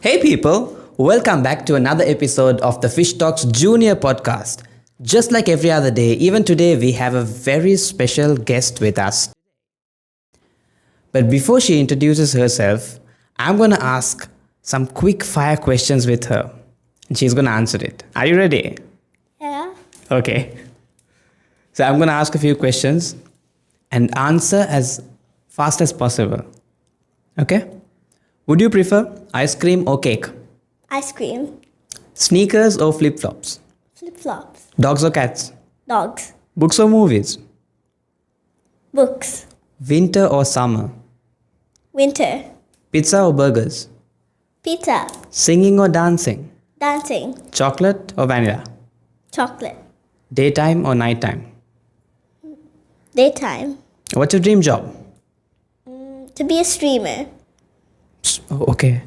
Hey people, welcome back to another episode of the Fish Talks Junior podcast. Just like every other day, even today we have a very special guest with us. But before she introduces herself, I'm going to ask some quick fire questions with her. She's going to answer it. Are you ready? Yeah. Okay. So I'm going to ask a few questions and answer as fast as possible. Okay? Would you prefer ice cream or cake? Ice cream. Sneakers or flip-flops? Flip-flops. Dogs or cats? Dogs. Books or movies? Books. Winter or summer? Winter. Pizza or burgers? Pizza. Singing or dancing? Dancing. Chocolate or vanilla? Chocolate. Daytime or nighttime? Daytime. What's your dream job? To be a streamer. Oh, okay.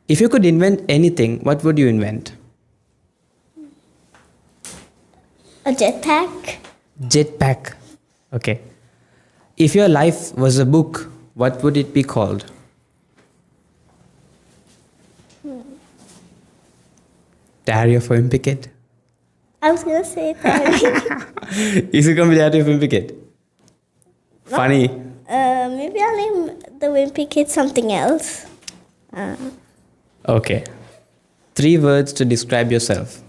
If you could invent anything, what would you invent? A jetpack. Jetpack. Okay. If your life was a book, what would it be called? Diary of a Wimpy Kid? I was gonna say that. Is it going to be Diary of a Wimpy Kid? Funny. Maybe I'll name the Wimpy Kid something else. Okay. 3 words to describe yourself.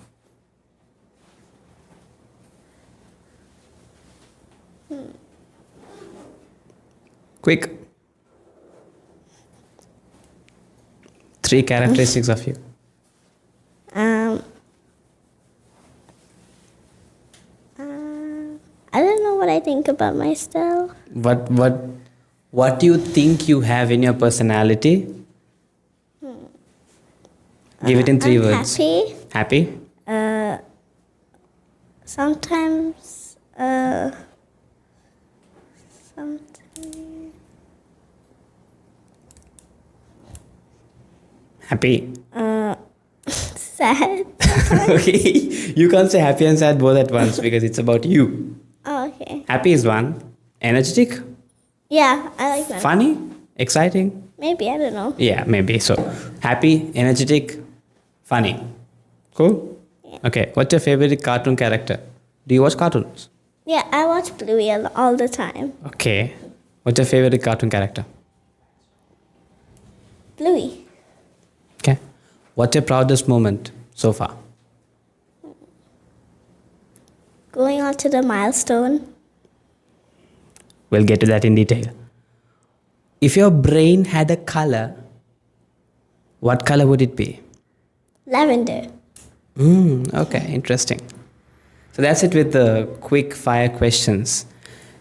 Quick. 3 characteristics of you. I don't know what I think about myself. What do you think you have in your personality? Give it in 3 I'm words. happy. Happy? Sometimes. Sometimes. Happy. Sad. Okay. You can't say happy and sad both at once because it's about you. Oh, okay. Happy is one. Energetic? Yeah, I like that. Funny? Exciting? Maybe, I don't know. Yeah, maybe. So, happy, energetic, funny. Cool? Yeah. Okay. What's your favorite cartoon character? Do you watch cartoons? Yeah, I watch Bluey all the time. Okay. What's your favorite cartoon character? Bluey. Okay. What's your proudest moment so far? Going on to the milestone. We'll get to that in detail. If your brain had a color, what color would it be? Lavender. Okay, interesting. So that's it with the quick fire questions.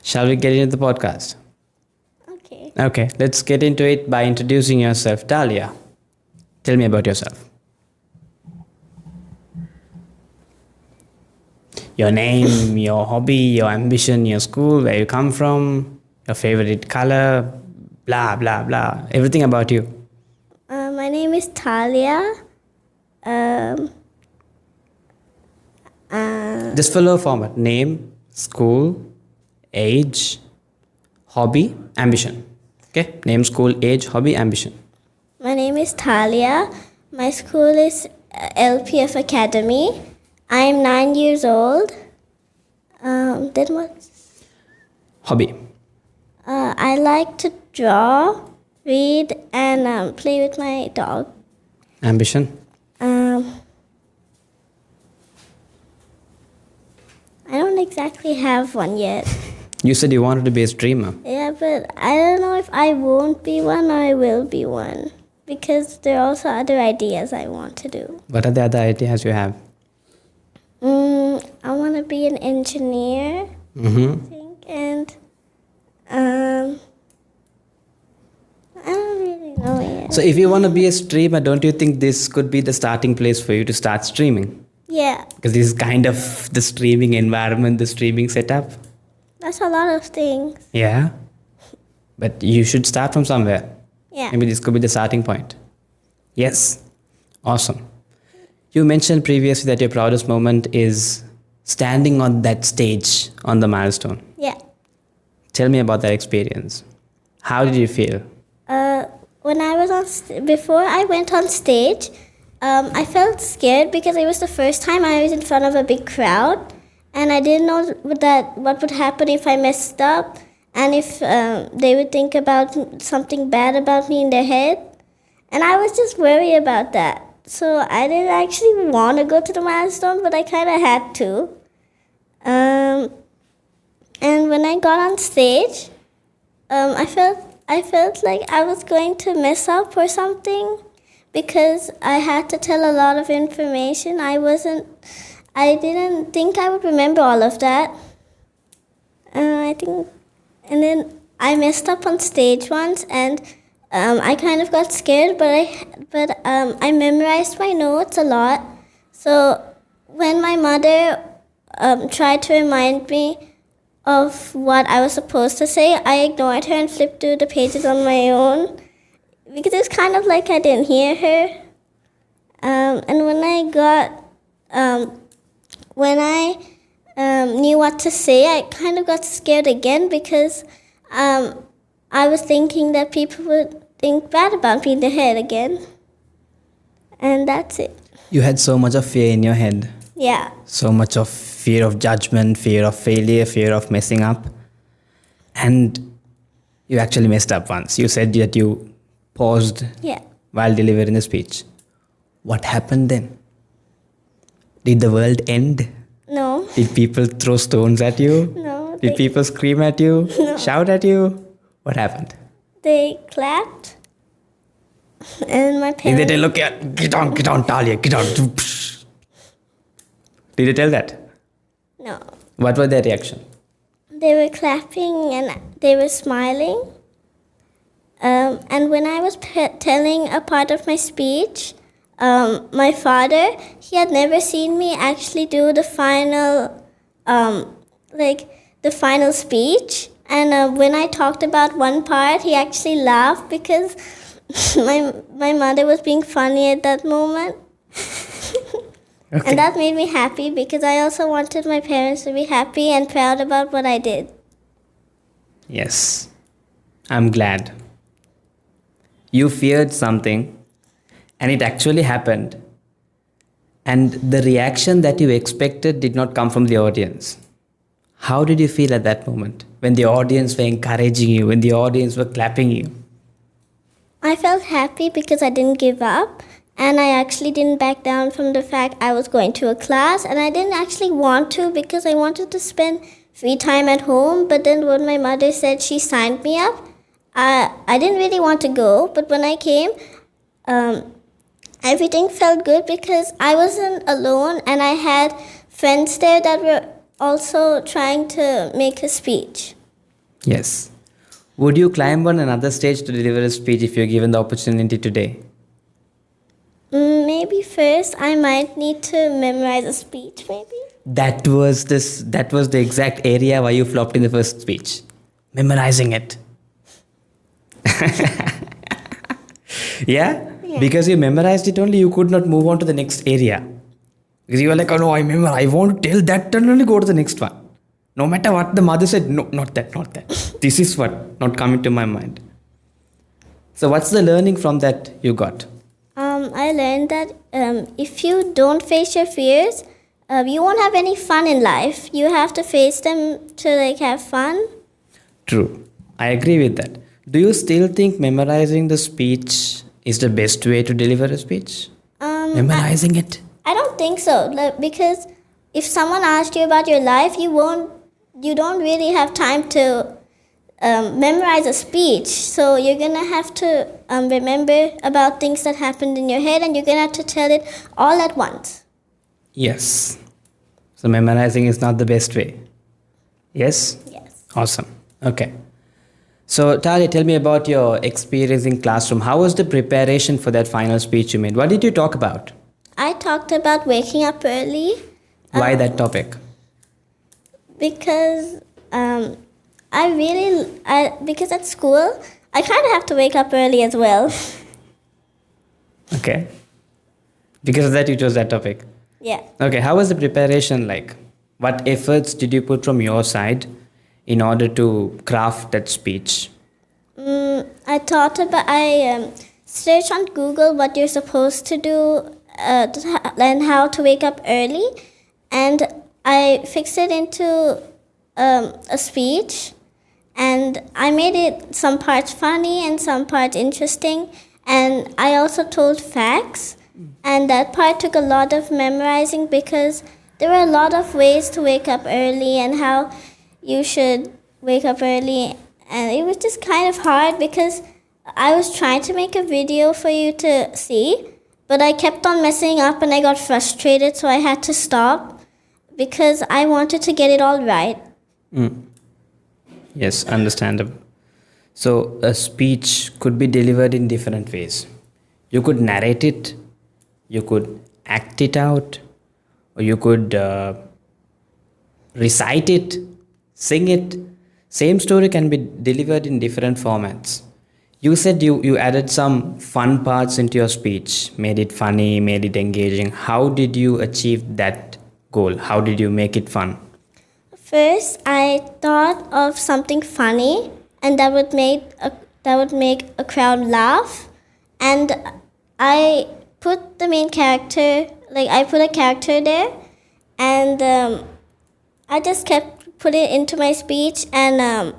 Shall we get into the podcast? Okay. Okay, let's get into it by introducing yourself. Talia, tell me about yourself. Your name, your hobby, your ambition, your school, where you come from, your favorite color, blah, blah, blah. Everything about you. My name is Talia. Just follow a format. Name, school, age, hobby, ambition. Okay? Name, school, age, hobby, ambition. My name is Talia. My school is LPF Academy. I am 9 years old. Then what? Hobby. I like to draw, read, and play with my dog. Ambition. I don't exactly have one yet. You said you wanted to be a streamer. Yeah, but I don't know if I won't be one or I will be one. Because there are also other ideas I want to do. What are the other ideas you have? I want to be an engineer, I think, and I don't really know yet. So if you want to be a streamer, don't you think this could be the starting place for you to start streaming? Yeah, Because this is kind of the streaming environment, the streaming setup. that's a lot of things. Yeah. But you should start from somewhere. Yeah. Maybe this could be the starting point. Yes. Awesome. You mentioned previously that your proudest moment is standing on that stage on the milestone. Yeah. Tell me about that experience. How did you feel? When I was on before I went on stage, I felt scared because it was the first time I was in front of a big crowd, and I didn't know what would happen if I messed up, and if they would think about something bad about me in their head, and I was just worried about that. So I didn't actually want to go to the milestone, but I kind of had to. And when I got on stage, I felt like I was going to mess up or something because I had to tell a lot of information. I didn't think I would remember all of that. And then I messed up on stage once, and I kind of got scared, but I memorized my notes a lot. So when my mother tried to remind me of what I was supposed to say, I ignored her and flipped through the pages on my own because it was kind of like I didn't hear her. And when I knew what to say, I kind of got scared again because I was thinking that people would think bad about me in their head again. And that's it. You had so much of fear in your head. Yeah. So much of fear of judgment, fear of failure, fear of messing up. And you actually messed up once. You said that you paused while delivering the speech. What happened then? Did the world end? No. Did people throw stones at you? No. Did people scream at you? No. Shout at you? What happened? They clapped. And my Did parents... they tell, look, get on, Talia, get on. Did they tell that? No. What was their reaction? They were clapping and they were smiling. And when I was telling a part of my speech, my father, he had never seen me actually do the final, the final speech. And when I talked about one part, he actually laughed because my mother was being funny at that moment. Okay. And that made me happy because I also wanted my parents to be happy and proud about what I did. Yes, I'm glad. You feared something and it actually happened. And the reaction that you expected did not come from the audience. How did you feel at that moment when the audience were encouraging you, when the audience were clapping you? I felt happy because I didn't give up. And I actually didn't back down from the fact I was going to a class. And I didn't actually want to because I wanted to spend free time at home. But then when my mother said she signed me up, I didn't really want to go. But when I came, everything felt good because I wasn't alone. And I had friends there that were also trying to make a speech. Yes. Would you climb on another stage to deliver a speech if you're given the opportunity today? Maybe first I might need to memorize a speech, maybe. That was the exact area why you flopped in the first speech. Memorizing it. Yeah? Because you memorized it only, you could not move on to the next area. Because you were like, oh no, I want to tell that and only go to the next one. No matter what the mother said, no, not that. This is what not coming to my mind. So what's the learning from that you got? I learned that if you don't face your fears, you won't have any fun in life. You have to face them to have fun. True. I agree with that. Do you still think memorizing the speech is the best way to deliver a speech? Memorizing it? I don't think so. Because if someone asked you about your life, you don't really have time to memorize a speech. So you're going to have to remember about things that happened in your head, and you're going to have to tell it all at once. Yes. So memorizing is not the best way. Yes? Yes. Awesome. Okay. So Talia, tell me about your experience in classroom. How was the preparation for that final speech you made? What did you talk about? I talked about waking up early. Why that topic? Because because at school, I kind of have to wake up early as well. Okay. Because of that, you chose that topic. Yeah. Okay. How was the preparation like? What efforts did you put from your side in order to craft that speech? I search on Google what you're supposed to do and how to wake up early. And I fixed it into a speech. And I made it some parts funny and some parts interesting. And I also told facts. And that part took a lot of memorizing because there were a lot of ways to wake up early and how you should wake up early. And it was just kind of hard because I was trying to make a video for you to see, but I kept on messing up and I got frustrated, so I had to stop because I wanted to get it all right. Yes, understandable. So a speech could be delivered in different ways. You could narrate it, you could act it out, or you could recite it, sing it. Same story can be delivered in different formats. You said you added some fun parts into your speech, made it funny, made it engaging. How did you achieve that goal? How did you make it fun? First, I thought of something funny, and that would make a crowd laugh. And I put the main character, I put a character there, and I just kept putting it into my speech, and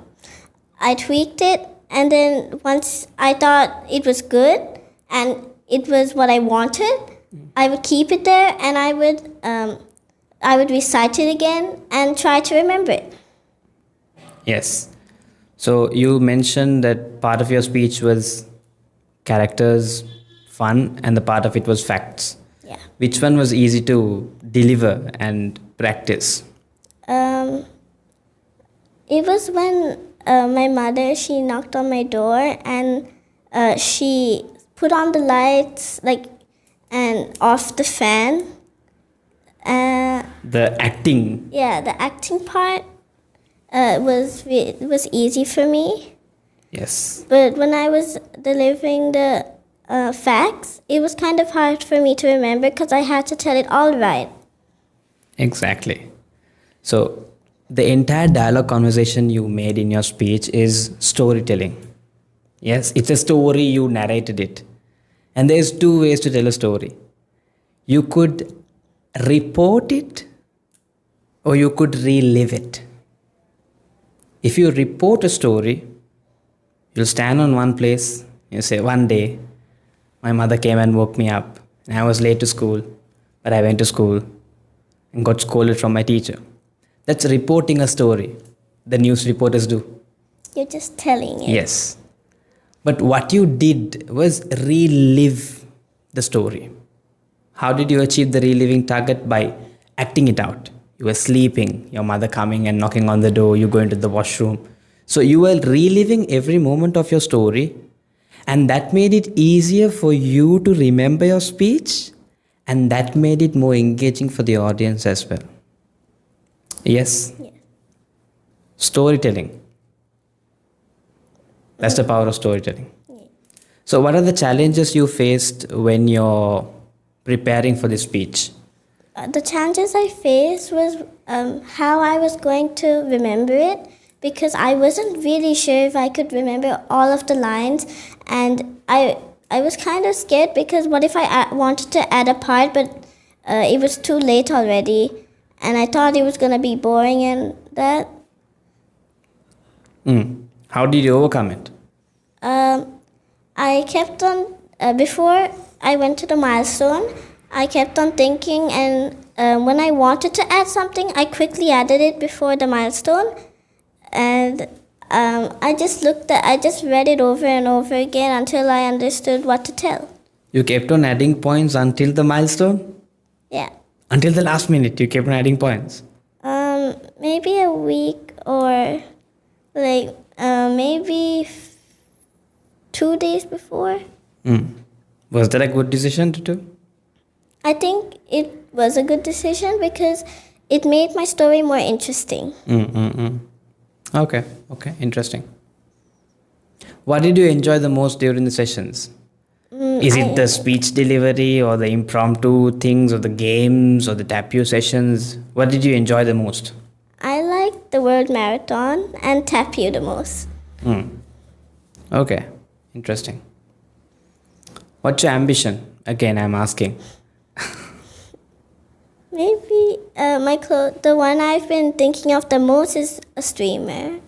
I tweaked it. And then once I thought it was good and it was what I wanted, I would keep it there, and I would recite it again and try to remember it. Yes. So you mentioned that part of your speech was characters, fun, and the part of it was facts. Yeah. Which one was easy to deliver and practice? It was when my mother, she knocked on my door, and she put on the lights and off the fan. The acting. Yeah, the acting part was easy for me. Yes. But when I was delivering the facts, it was kind of hard for me to remember because I had to tell it all right. Exactly. So the entire dialogue conversation you made in your speech is storytelling. Yes, it's a story, you narrated it. And there's two ways to tell a story. You could report it or you could relive it. If you report a story, you'll stand on one place, you say, one day, my mother came and woke me up and I was late to school, but I went to school and got scolded from my teacher. That's reporting a story. The news reporters do. You're just telling it. Yes. But what you did was relive the story. How did you achieve the reliving target? By acting it out. You were sleeping, your mother coming and knocking on the door, you going to the washroom. So you were reliving every moment of your story, and that made it easier for you to remember your speech, and that made it more engaging for the audience as well. Yes? Yes. Storytelling. That's the power of storytelling. Yeah. So what are the challenges you faced when you're preparing for this speech? The challenges I faced was how I was going to remember it, because I wasn't really sure if I could remember all of the lines, and I was kind of scared because what if I wanted to add a part but it was too late already, and I thought it was going to be boring and that. How did you overcome it? I kept on, before I went to the milestone, I kept on thinking, and when I wanted to add something, I quickly added it before the milestone. And I just read it over and over again until I understood what to tell. You kept on adding points until the milestone? Yeah. Until the last minute, you kept on adding points? Maybe a week or maybe 2 days before. Was that a good decision to do? I think it was a good decision because it made my story more interesting. Okay, interesting. What did you enjoy the most during the sessions? Is it the speech delivery or the impromptu things or the games or the tap-you sessions? What did you enjoy the most? I liked the World Marathon and Tap You the most. Okay, interesting. What's your ambition? Again, I'm asking. Maybe the one I've been thinking of the most is a streamer.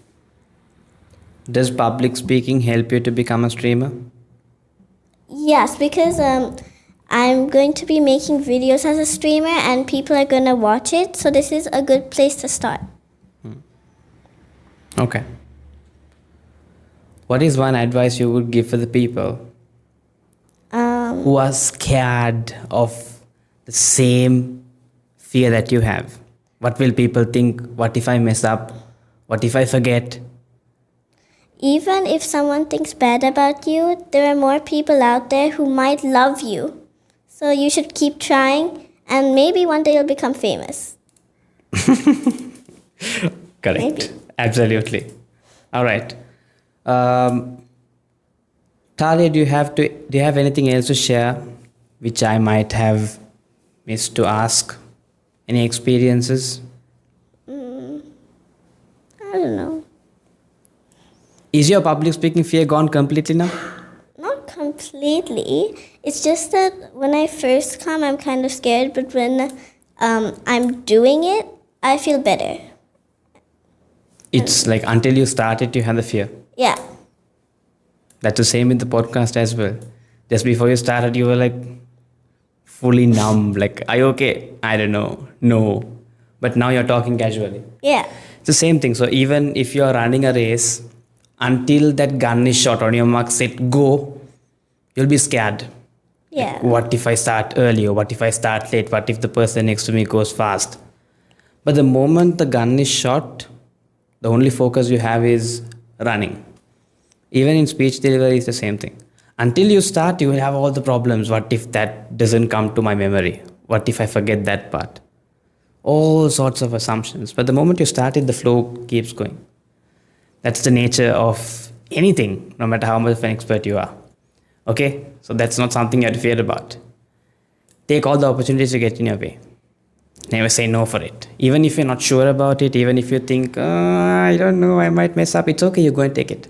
Does public speaking help you to become a streamer? Yes, because I'm going to be making videos as a streamer and people are going to watch it. So this is a good place to start. Okay. What is one advice you would give for the people who are scared of the same fear that you have? What will people think? What if I mess up? What if I forget? Even if someone thinks bad about you, there are more people out there who might love you. So you should keep trying and maybe one day you'll become famous. Correct. Maybe. Absolutely. All right. Talia, do you have anything else to share which I might have missed to ask? Any experiences? I don't know. Is your public speaking fear gone completely now? Not completely. It's just that when I first come, I'm kind of scared, but when I'm doing it, I feel better. It's like until you started, you had the fear. Yeah. That's the same in the podcast as well. Just before you started, you were like fully numb. Like, are you okay? I don't know. No. But now you're talking casually. Yeah. It's the same thing. So even if you're running a race, until that gun is shot on your mark, set, go, you'll be scared. Yeah. Like, what if I start early or what if I start late? What if the person next to me goes fast? But the moment the gun is shot, the only focus you have is running. Even in speech delivery, it's the same thing. Until you start, you will have all the problems. What if that doesn't come to my memory? What if I forget that part? All sorts of assumptions. But the moment you started, the flow keeps going. That's the nature of anything, no matter how much of an expert you are. Okay? So that's not something you have to fear about. Take all the opportunities you get in your way. Never say no for it. Even if you're not sure about it, even if you think, I don't know, I might mess up, it's okay, you go and take it.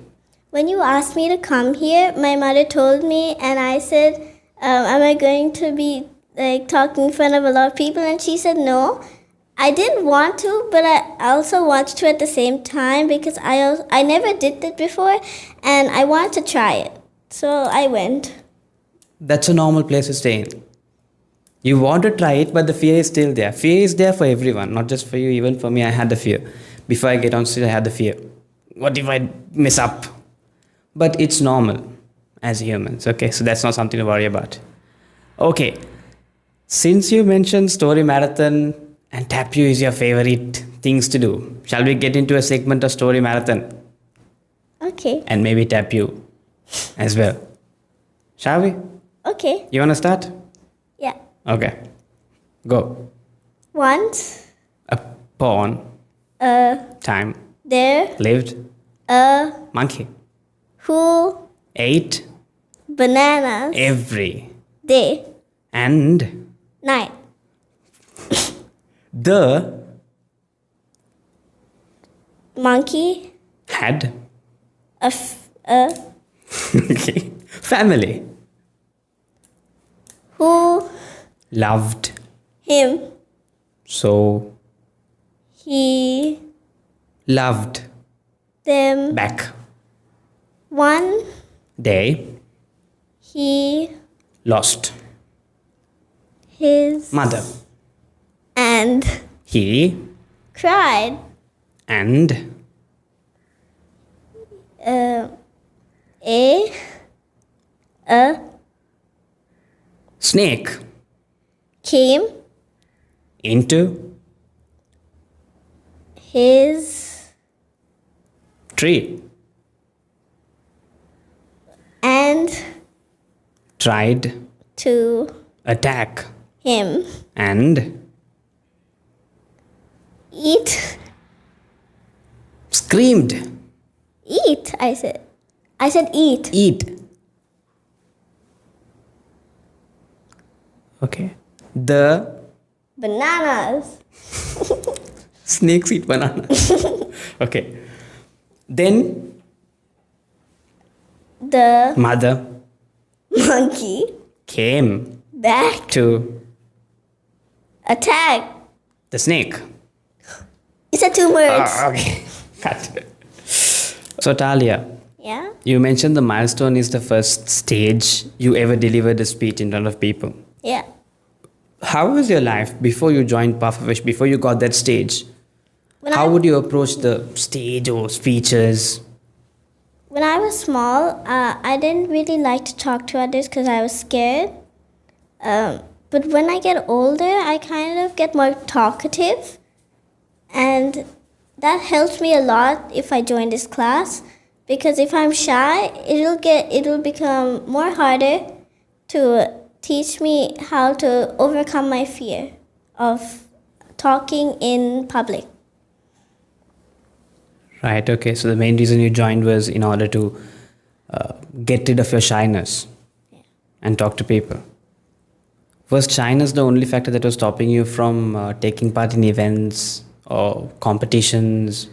When you asked me to come here, my mother told me, and I said, am I going to be like talking in front of a lot of people? And she said no. I didn't want to, but I also wanted to at the same time because I never did that before, and I wanted to try it. So I went. That's a normal place to stay in. You want to try it, but the fear is still there. Fear is there for everyone, not just for you. Even for me, I had the fear. Before I get on stage, I had the fear. What if I mess up? But it's normal as humans, okay? So that's not something to worry about. Okay, since you mentioned story marathon and tap you is your favorite things to do, shall we get into a segment of story marathon? Okay. And maybe tap you as well. Shall we? Okay. You want to start? Yeah. Okay. Go. Once Upon time there lived a monkey. who Ate bananas every day and night. the Monkey had a family who loved him so he loved them back one day he lost his mother and he cried and a snake came into his tree and tried to attack him and eat screamed eat I said eat eat. Okay. The bananas snakes eat banana. Okay. Then the mother monkey came back to attack. the snake. It's a 2 words. Okay. Cut. So, Talia, Yeah. you mentioned the milestone is the first stage you ever delivered a speech in front of people. Yeah. How was your life before you joined Pufferfish, before you got that stage? When How I, would you approach the stage or speeches? when I was small, I didn't really like to talk to others because I was scared. But when I get older, I kind of get more talkative, and that helps me a lot if I join this class. Because if I'm shy, it'll become more harder to teach me how to overcome my fear of talking in public. Right, okay. So the main reason you joined was in order to get rid of your shyness and talk to people. Was shyness the only factor that was stopping you from taking part in events or competitions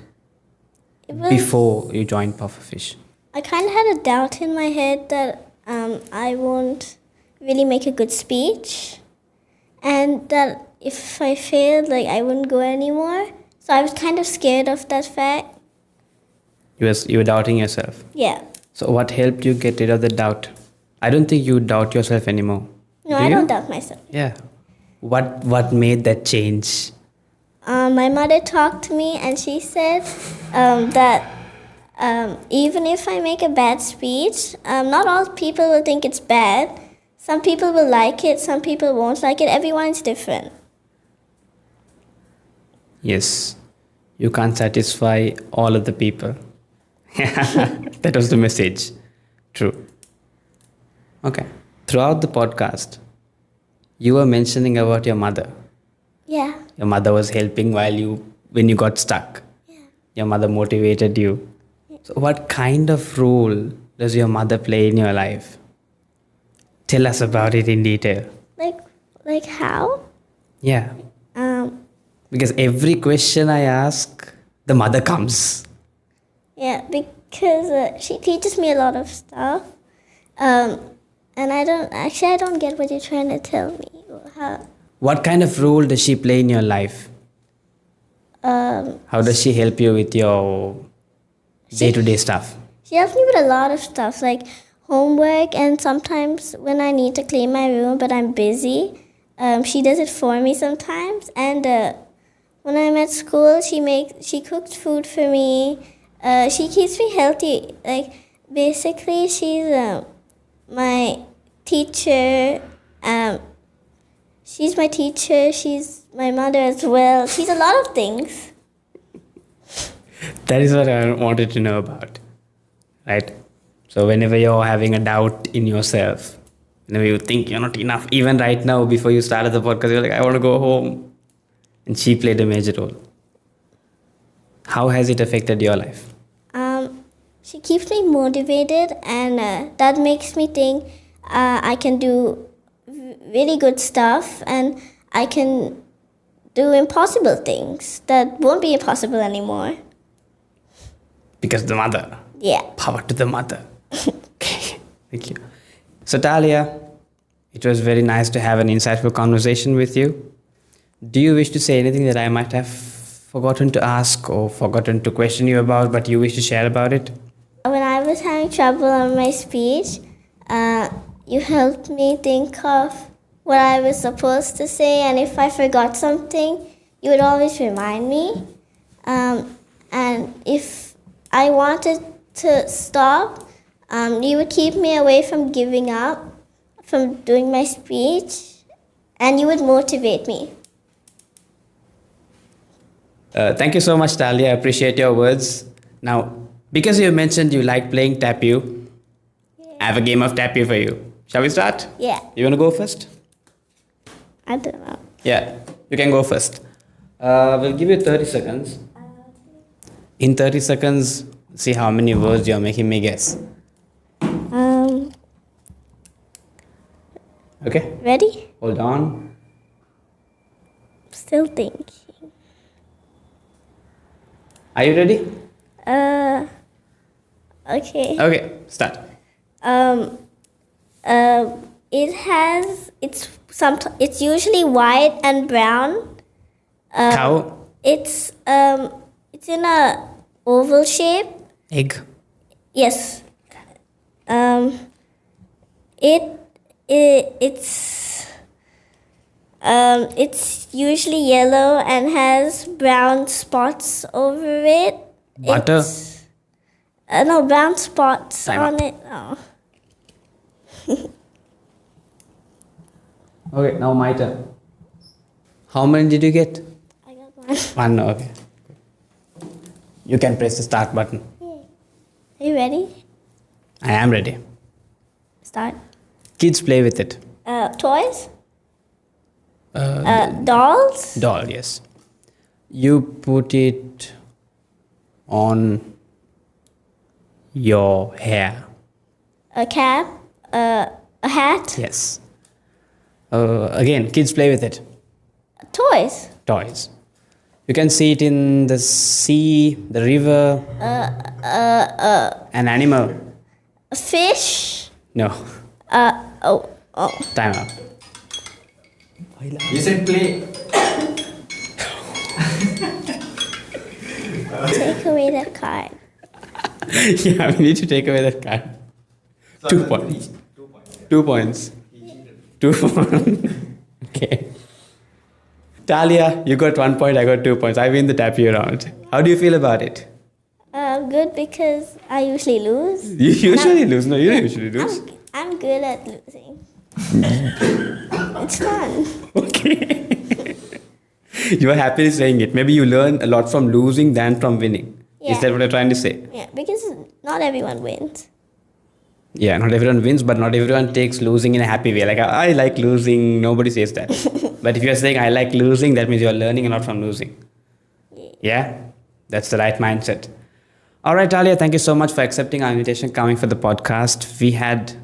It was, before you joined Pufferfish? I kind of had a doubt in my head that I won't really make a good speech, and that if I failed, like I wouldn't go anymore. So I was kind of scared of that fact. You were doubting yourself. Yeah. So what helped you get rid of the doubt? I don't think you doubt yourself anymore. No, Do I you? don't doubt myself. Yeah. What made that change? My mother talked to me and she said that even if I make a bad speech, not all people will think it's bad. Some people will like it, some people won't like it. Everyone's different. Yes. You can't satisfy all of the people. That was the message. True. Okay. Throughout the podcast, you were mentioning about your mother. Yeah. Your mother was helping when you got stuck. Yeah. Your mother motivated you. So what kind of role does your mother play in your life? Tell us about it in detail. Like how? Yeah. Because every question I ask, the mother comes. Yeah, because she teaches me a lot of stuff. And I don't get what you're trying to tell me. How? What kind of role does she play in your life? How does she help you with your day-to-day stuff? She helps me with a lot of stuff, like homework, and sometimes when I need to clean my room but I'm busy, she does it for me sometimes. And when I'm at school, she cooks food for me. She keeps me healthy. Like basically, she's my teacher. She's my teacher. She's my mother as well. She's a lot of things. That is what I wanted to know about. Right? So whenever you're having a doubt in yourself, whenever you think you're not enough, even right now before you started the podcast, you're like, I want to go home. And she played a major role. How has it affected your life? She keeps me motivated, and that makes me think I can do really good stuff, and I can do impossible things that won't be impossible anymore. Because the mother. Yeah. Power to the mother. Okay. Thank you. So Talia, it was very nice to have an insightful conversation with you. Do you wish to say anything that I might have forgotten to ask or forgotten to question you about, but you wish to share about it? When I was having trouble on my speech, you helped me think of what I was supposed to say, and if I forgot something, you would always remind me. And if I wanted to stop, you would keep me away from giving up, from doing my speech, and you would motivate me. Thank you so much, Talia. I appreciate your words. Now, because you mentioned you like playing Tapu, I have a game of Tapu for you. Shall we start? Yeah. You want to go first? I don't know. Yeah, you can go first. We'll give you 30 seconds. In 30 seconds, see how many words you're making me guess. Okay? Ready? Hold on. Still thinking. Are you ready? Okay. Okay, start. It's usually white and brown. Cow. It's in a oval shape. Egg. Yes. It's usually yellow and has brown spots over it. Butter. No, brown spots Time on up. it. Oh. Okay, now my turn. How many did you get? I got one. One, okay. You can press the start button. Are you ready? I am ready. Start. Kids play with it. Toys? Dolls? Doll, yes. You put it on your hair. A cap? A hat? Yes. Again, kids play with it. Toys? Toys. You can see it in the sea, the river. An animal. A fish? No. Oh. Time up. You said play. Take away the card. Yeah, we need to take away that card. 2 points. 2 points. 2 points. Okay. Talia, you got 1 point, I got 2 points. I win the tapio round. How do you feel about it? Good because I usually lose. You usually lose. No, you don't usually lose. I'm good at losing. It's fun. Okay. You are happily saying it. Maybe you learn a lot from losing than from winning. Yeah. Is that what you're trying to say? Yeah, because not everyone wins. Yeah, not everyone wins, but not everyone takes losing in a happy way. Like, I like losing, nobody says that. But if you're saying, I like losing, that means you're learning a lot from losing. Yeah? That's the right mindset. All right, Talia, thank you so much for accepting our invitation, coming for the podcast. We had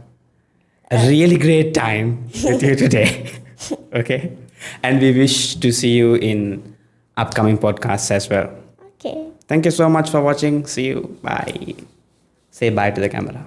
a really great time with you today. Okay? And we wish to see you in upcoming podcasts as well. Okay. Thank you so much for watching. See you. Bye. Say bye to the camera.